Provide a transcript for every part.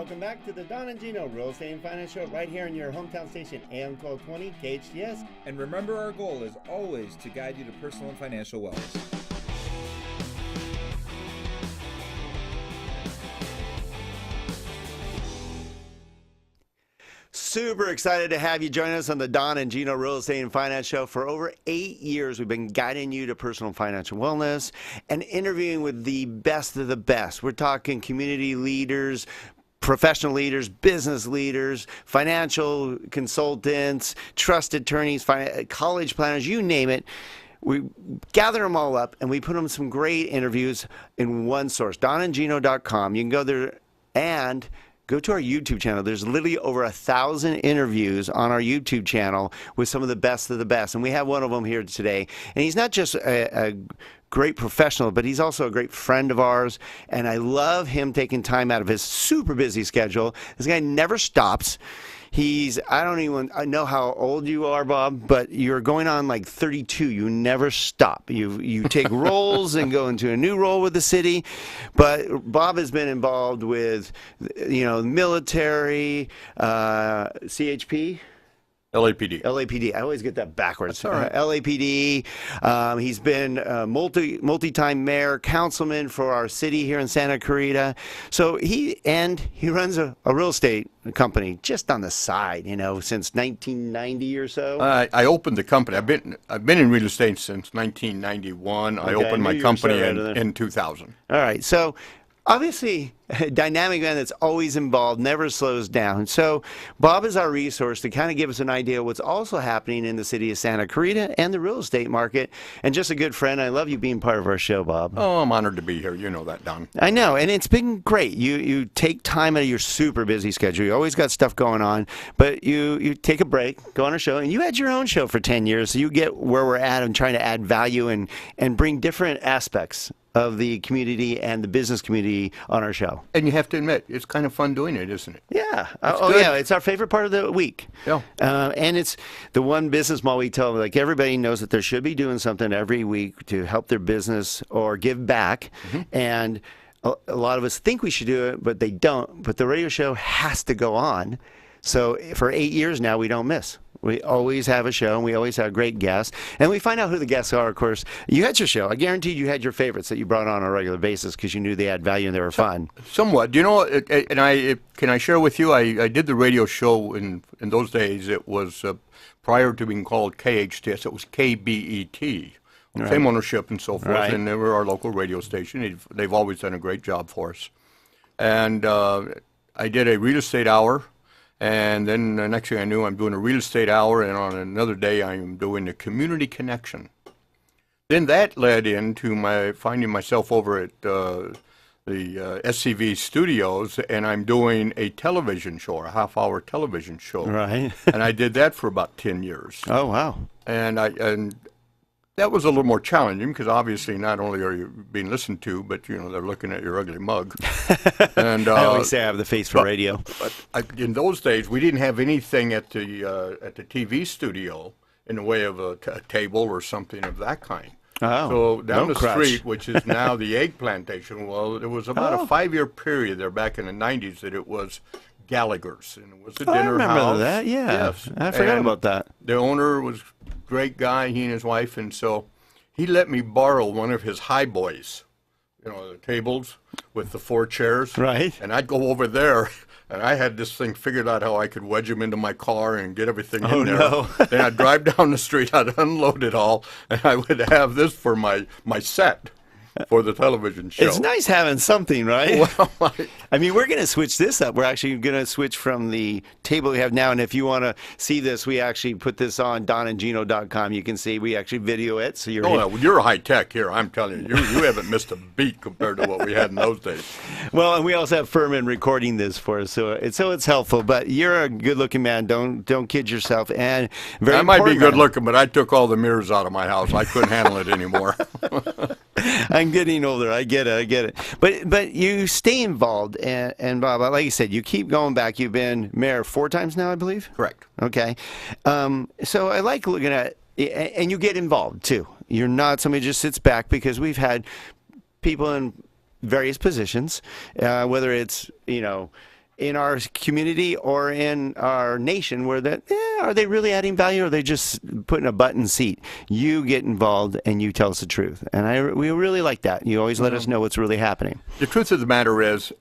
welcome back to the Don and Gino Real Estate and Finance Show right here in your hometown station, AM 1220 KHTS. And remember, our goal is always to guide you to personal and financial wellness. Super excited to have you join us on the Don and Gino Real Estate and Finance Show. For over 8 years, we've been guiding you to personal and financial wellness and interviewing with the best of the best. We're talking community leaders, professional leaders, business leaders, financial consultants, trust attorneys, college planners, you name it. We gather them all up and we put them some great interviews in one source, donandgino.com. You can go there and go to our YouTube channel. There's literally over 1,000 interviews on our YouTube channel with some of the best of the best. And we have one of them here today. And he's not just a great professional, but he's also a great friend of ours. And I love him taking time out of his super busy schedule. This guy never stops. I don't even know how old you are, Bob, but you're going on like 32. You never stop. You take roles and go into a new role with the city. But Bob has been involved with, military, CHP. LAPD. I always get that backwards. That's all right. LAPD. He's been multi-time mayor, councilman for our city here in Santa Clarita. So he runs a real estate company just on the side, since 1990 or so. I opened the company. I've been in real estate since 1991. I opened my company in 2000. All right. So obviously, a dynamic man that's always involved, never slows down. So Bob is our resource to kind of give us an idea of what's also happening in the city of Santa Clarita and the real estate market. And just a good friend. I love you being part of our show, Bob. Oh, I'm honored to be here. You know that, Don. I know, and it's been great. You take time out of your super busy schedule. You always got stuff going on, but you take a break, go on a show, and you had your own show for 10 years. So you get where we're at and trying to add value and bring different aspects of the community and the business community on our show. And you have to admit, it's kind of fun doing it, isn't it? Yeah. Yeah. It's our favorite part of the week. Yeah. And it's the one business model we tell them, like, everybody knows that they should be doing something every week to help their business or give back. Mm-hmm. And a lot of us think we should do it, but they don't. But the radio show has to go on. So for 8 years now, we don't miss. We always have a show, and we always have great guests. And we find out who the guests are, of course. You had your show. I guaranteed you had your favorites that you brought on a regular basis because you knew they had value and they were fun. Somewhat. Can I share with you, I did the radio show in those days. It was prior to being called KHTS. It was KBET. Right. Same ownership and so forth. Right. And they were our local radio station. They've always done a great job for us. And I did a real estate hour. And then the next thing I knew, I'm doing a real estate hour, and on another day, I'm doing a community connection. Then that led into my finding myself over at the SCV studios, and I'm doing a television show, a half-hour television show. Right. And I did that for about 10 years. Oh, wow. And that was a little more challenging because obviously not only are you being listened to, but they're looking at your ugly mug. And I always say I have the face for radio. But in those days, we didn't have anything at the TV studio in the way of a table or something of that kind. Oh, so down the street, which is now the egg plantation, well, there was about a 5-year period there back in the 90s that it was Gallagher's, and it was a dinner house. I remember that, yeah. Yes. I forgot about that. The owner was a great guy, he and his wife, and so he let me borrow one of his high boys, the tables with the 4 chairs. Right. And I'd go over there, and I had this thing figured out how I could wedge him into my car and get everything in there. No. Then I'd drive down the street, I'd unload it all, and I would have this for my set for the television show. It's nice having something, right? Well, I mean, we're going to switch this up. We're actually going to switch from the table we have now. And if you want to see this, we actually put this on donandgino.com. You can see we actually video it. So you're high tech here. I'm telling you, you haven't missed a beat compared to what we had in those days. Well, and we also have Furman recording this for us, so it's helpful. But you're a good-looking man. Don't kid yourself. And I might be good-looking, but I took all the mirrors out of my house. I couldn't handle it anymore. I'm getting older. I get it. But you stay involved, and Bob, like you said, you keep going back. You've been mayor 4 times now, I believe. Correct. Okay. So I like looking at, and you get involved too. You're not somebody who just sits back, because we've had people in various positions, whether it's in our community or in our nation where are they really adding value or are they just putting a button seat? You get involved and you tell us the truth. And we really like that. You always let us know what's really happening. The truth of the matter is,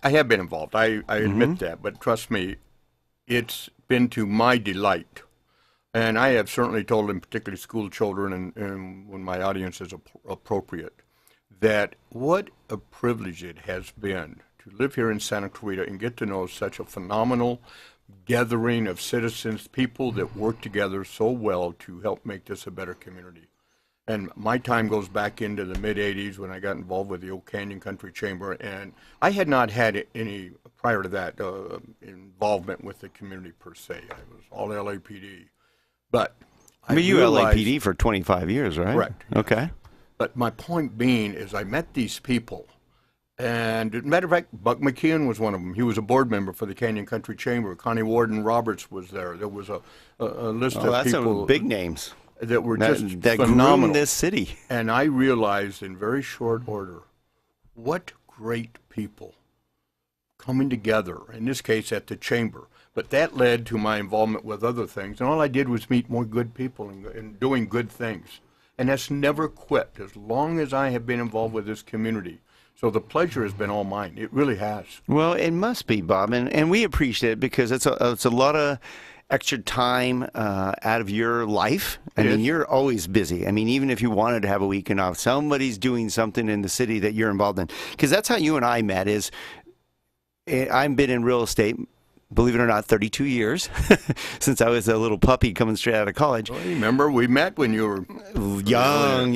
I have been involved. I admit that. But trust me, it's been to my delight. And I have certainly told, in particular school children and when my audience is appropriate, that what a privilege it has been to live here in Santa Clarita and get to know such a phenomenal gathering of citizens, people that work together so well to help make this a better community. And my time goes back into the mid-'80s when I got involved with the Old Canyon Country Chamber, and I had not had any, prior to that, involvement with the community per se. I was all LAPD. But you were LAPD for 25 years, right? Correct. Okay. But my point being is I met these people. And as a matter of fact, Buck McKeon was one of them. He was a board member for the Canyon Country Chamber. Connie Warden Roberts was there. There was a list of that's people. Some big names. That were just that phenomenal. Grew in this city. And I realized in very short order what great people coming together, in this case at the chamber. But that led to my involvement with other things. And all I did was meet more good people and doing good things. And that's never quit as long as I have been involved with this community. So the pleasure has been all mine. It really has. Well, it must be, Bob, and we appreciate it because it's a lot of extra time out of your life. I mean, you're always busy. I mean, even if you wanted to have a weekend off, somebody's doing something in the city that you're involved in. Because that's how you and I met. I've been in real estate, believe it or not, 32 years since I was a little puppy coming straight out of college. Well, remember, we met when you were young.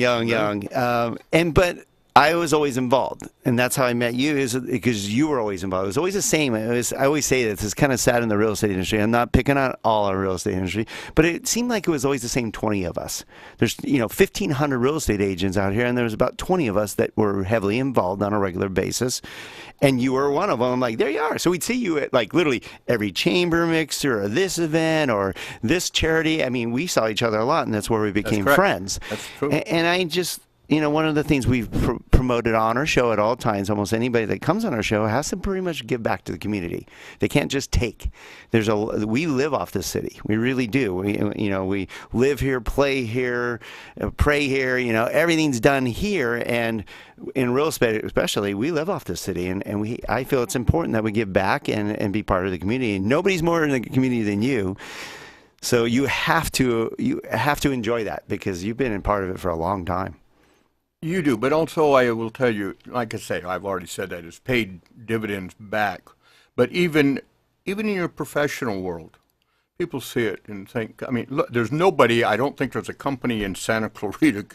But I was always involved, and that's how I met you, is because you were always involved. It was always the same. I always say this, it's kind of sad in the real estate industry. I'm not picking on all our real estate industry, but it seemed like it was always the same 20 of us. There's 1,500 real estate agents out here, and there was about 20 of us that were heavily involved on a regular basis, and you were one of them. I'm like, there you are. So we'd see you at like literally every chamber mixer or this event or this charity. I mean, we saw each other a lot, and that's where we became friends. That's true. And I just... one of the things we've promoted on our show at all times, almost anybody that comes on our show has to pretty much give back to the community. They can't just take. We live off this city. We really do. We live here, play here, pray here. Everything's done here. And in real estate, especially, we live off this city. And I feel it's important that we give back and be part of the community. And nobody's more in the community than you. So you have to enjoy that because you've been a part of it for a long time. You do, but also I will tell you, like I say, I've already said that, it's paid dividends back. But even in your professional world, people see it and think, I mean, look, there's nobody, I don't think there's a company in Santa Clarita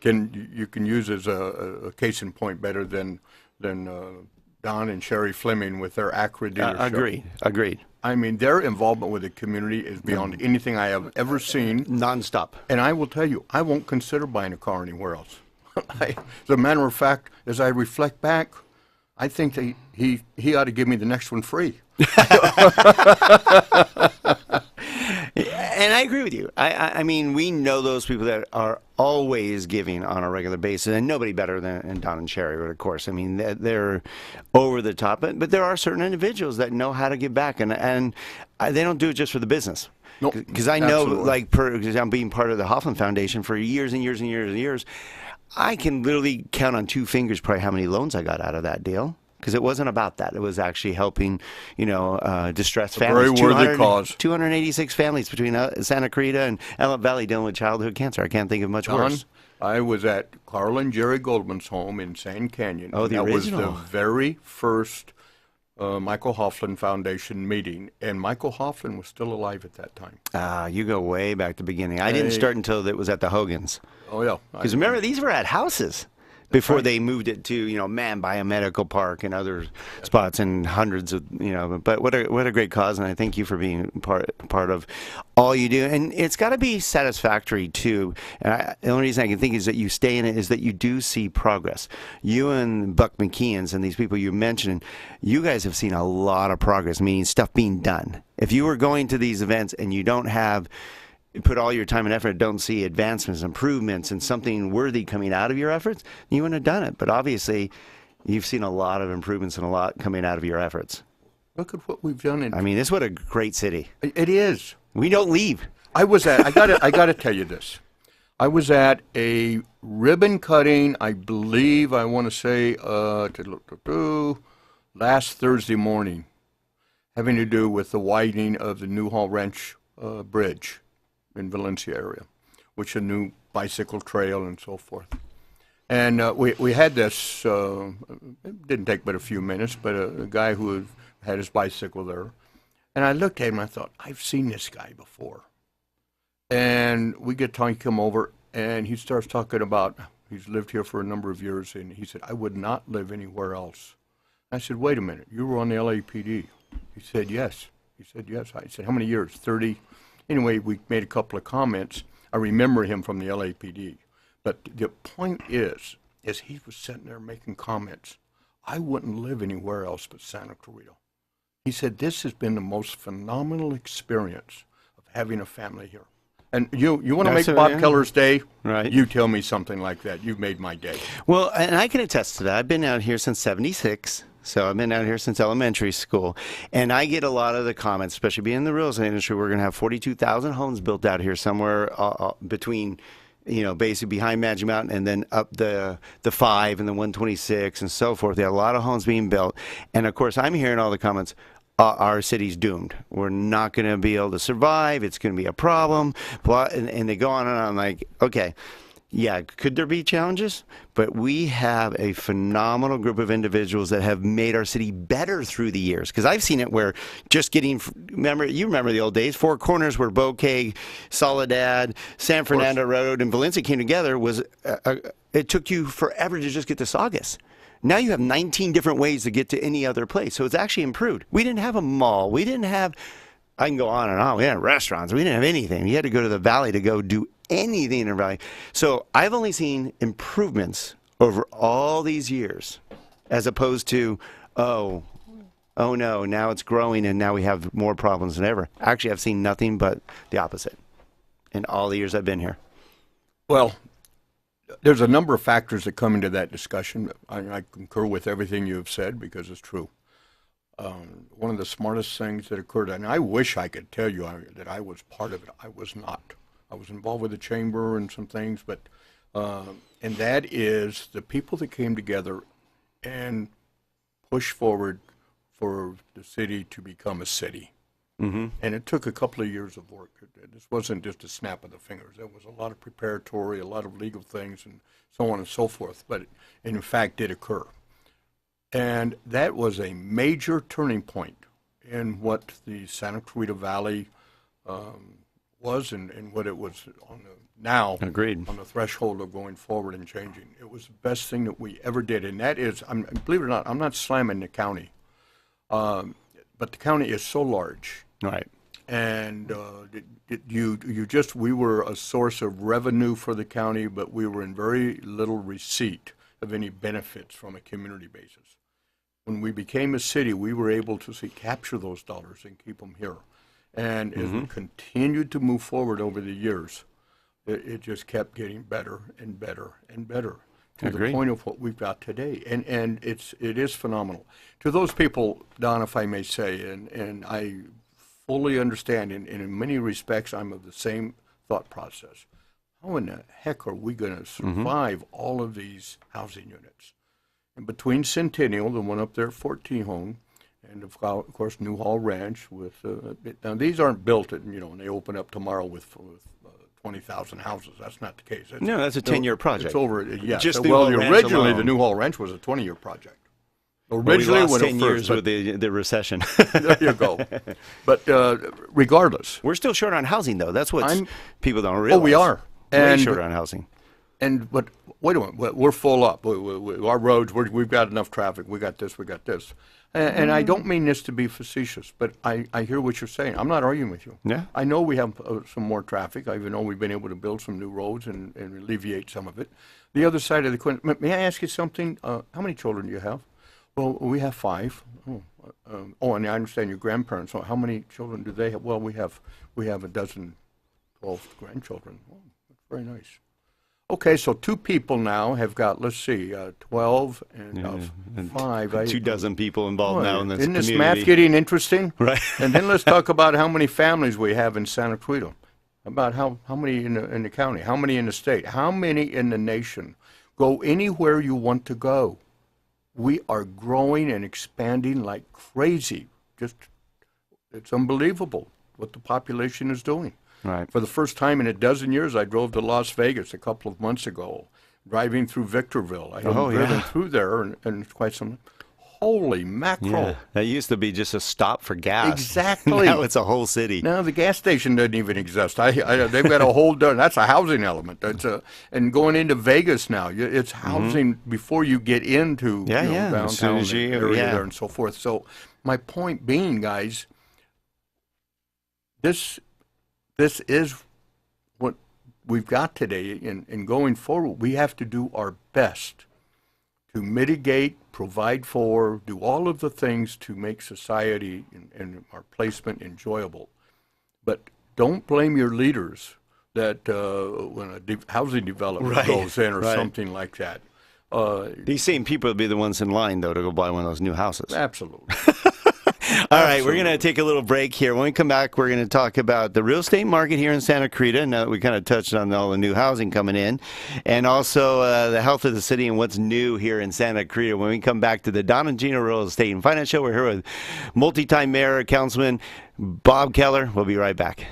you can use as a case in point better than Don and Sherry Fleming with their Acra dealership. Agreed. I mean, their involvement with the community is beyond anything I have ever seen. Nonstop. And I will tell you, I won't consider buying a car anywhere else. As a matter of fact, as I reflect back, I think that he ought to give me the next one free. And I agree with you. I mean, we know those people that are always giving on a regular basis, and nobody better than Don and Sherry, of course. I mean, they're over the top, but there are certain individuals that know how to give back, and they don't do it just for the business. Because I know, because I'm being part of the Hoffman Foundation for years and years and years and years, I can literally count on two fingers probably how many loans I got out of that deal. Because it wasn't about that. It was actually helping, distressed families. Very worthy cause. 286 families between Santa Clarita and Antelope Valley dealing with childhood cancer. I can't think of much worse. I was at Carl and Jerry Goldman's home in Sand Canyon. Oh, the original. That was the very first Michael Hoffman Foundation meeting, and Michael Hoffman was still alive at that time. You go way back to the beginning. I didn't start until it was at the Hogans. Oh, yeah. Because remember, these were at houses. Before they moved it to, Man Biomedical Park and other spots and hundreds of, but what a great cause. And I thank you for being part of all you do. And it's got to be satisfactory, too. And the only reason I can think is that you stay in it is that you do see progress. You and Buck McKeon's and these people you mentioned, you guys have seen a lot of progress, meaning stuff being done. If you were going to these events and you don't have put all your time and effort, don't see advancements, improvements, and something worthy coming out of your efforts, you wouldn't have done it. But obviously, you've seen a lot of improvements and a lot coming out of your efforts. Look at what we've done. I mean, this is what a great city. It is. We don't leave. I got to tell you this. I was at a ribbon cutting, I believe, I want to say, last Thursday morning, having to do with the widening of the Newhall Ranch Bridge in Valencia area, which is a new bicycle trail and so forth. And we had this, it didn't take but a few minutes, but a guy who had his bicycle there. And I looked at him and I thought, I've seen this guy before. And we get talking, come over, and he starts talking about, he's lived here for a number of years, and he said, I would not live anywhere else. I said, wait a minute, you were on the LAPD. He said, yes. He said, yes. I said, how many years? 30. Anyway, we made a couple of comments. I remember him from the LAPD. But the point is he was sitting there making comments. I wouldn't live anywhere else but Santa Clarita. He said, this has been the most phenomenal experience of having a family here. And you want to make Bob Kellar's day? Right. You tell me something like that. You've made my day. Well, and I can attest to that. I've been out here since '76. So I've been out here since elementary school, and I get a lot of the comments, especially being in the real estate industry. We're going to have 42,000 homes built out here somewhere between, basically behind Magic Mountain and then up the 5 and the 126 and so forth. There are a lot of homes being built, and of course, I'm hearing all the comments. Our city's doomed. We're not going to be able to survive. It's going to be a problem. Blah, and they go on and on. Like, okay. Yeah, could there be challenges? But we have a phenomenal group of individuals that have made our city better through the years. Because I've seen it where just getting, you remember the old days, Four Corners where Bouquet, Soledad, San Fernando Road, and Valencia came together was, it took you forever to just get to Saugus. Now you have 19 different ways to get to any other place. So it's actually improved. We didn't have a mall. We didn't have, I can go on and on. We didn't have restaurants. We didn't have anything. You had to go to the valley to go do anything in the valley. So I've only seen improvements over all these years as opposed to, oh no, now it's growing and now we have more problems than ever. Actually, I've seen nothing but the opposite in all the years I've been here. Well, there's a number of factors that come into that discussion. I concur with everything you have said because it's true. One of the smartest things that occurred, and I wish I could tell you that I was part of it. I was not. I was involved with the chamber and some things, but and that is the people that came together and pushed forward for the city to become a city. Mm-hmm. And it took a couple of years of work. This wasn't just a snap of the fingers. There was a lot of preparatory, a lot of legal things, and so on and so forth. But it, in fact, did occur. And that was a major turning point in what the Santa Clarita Valley was and what it was on now. Agreed. On the threshold of going forward and changing. It was the best thing that we ever did. And that is, believe it or not, I'm not slamming the county. But the county is so large. Right. And we were a source of revenue for the county, but we were in very little receipt of any benefits from a community basis. When we became a city, we were able to capture those dollars and keep them here. And as we continued to move forward over the years, it just kept getting better and better and better to the point of what we've got today. And it is phenomenal. To those people, Don, if I may say, and I fully understand, and in many respects, I'm of the same thought process. How in the heck are we going to survive all of these housing units? And between Centennial, the one up there at 14 Home, and of course Newhall Ranch, with now these aren't built, and they open up tomorrow with 20,000 houses. That's not the case. That's a 10-year project. It's over. Yes. Just originally the Newhall Ranch was a 20-year project. Originally, we lost 10 years with the recession. There you go. But regardless, we're still short on housing, though. That's what people don't realize. Oh, we are. Way short on housing. But wait a minute, we're full up. Our roads, we've got enough traffic. We got this. We got this. And I don't mean this to be facetious, but I hear what you're saying. I'm not arguing with you. Yeah. I know we have some more traffic. I even know we've been able to build some new roads and alleviate some of it. The other side of the coin, may I ask you something? How many children do you have? Well, we have 5. And I understand your grandparents. So how many children do they have? Well, we have 12 grandchildren. Oh, that's very nice. Okay, so 2 people now have got, let's see, 12 and 5. 24 people involved now in this Isn't this community. math getting interesting? Right. And then let's talk about how many families we have in Santa Cruz. About how many in the county, how many in the state, how many in the nation. Go anywhere you want to go. We are growing and expanding like crazy. It's unbelievable what the population is doing. Right. For the first time in a dozen years, I drove to Las Vegas a couple of months ago, driving through Victorville. I haven't driven through there in quite some. Holy mackerel! Yeah. That used to be just a stop for gas. Exactly. Now it's a whole city. Now the gas station doesn't even exist. They've got a whole. That's a housing element. And going into Vegas now, it's housing before you get into downtown as soon as you, area there and so forth. So my point being, guys, this is what we've got today, and going forward, we have to do our best to mitigate, provide for, do all of the things to make society and our placement enjoyable. But don't blame your leaders that when a housing development goes in or something like that. These same people would be the ones in line, though, to go buy one of those new houses. Absolutely. All right, we're going to take a little break here. When we come back, we're going to talk about the real estate market here in Santa Cruz. Now that we kind of touched on all the new housing coming in, and also the health of the city and what's new here in Santa Cruz. When we come back to the Don and Gino Real Estate and Finance Show, we're here with multi-time mayor, Councilman Bob Kellar. We'll be right back.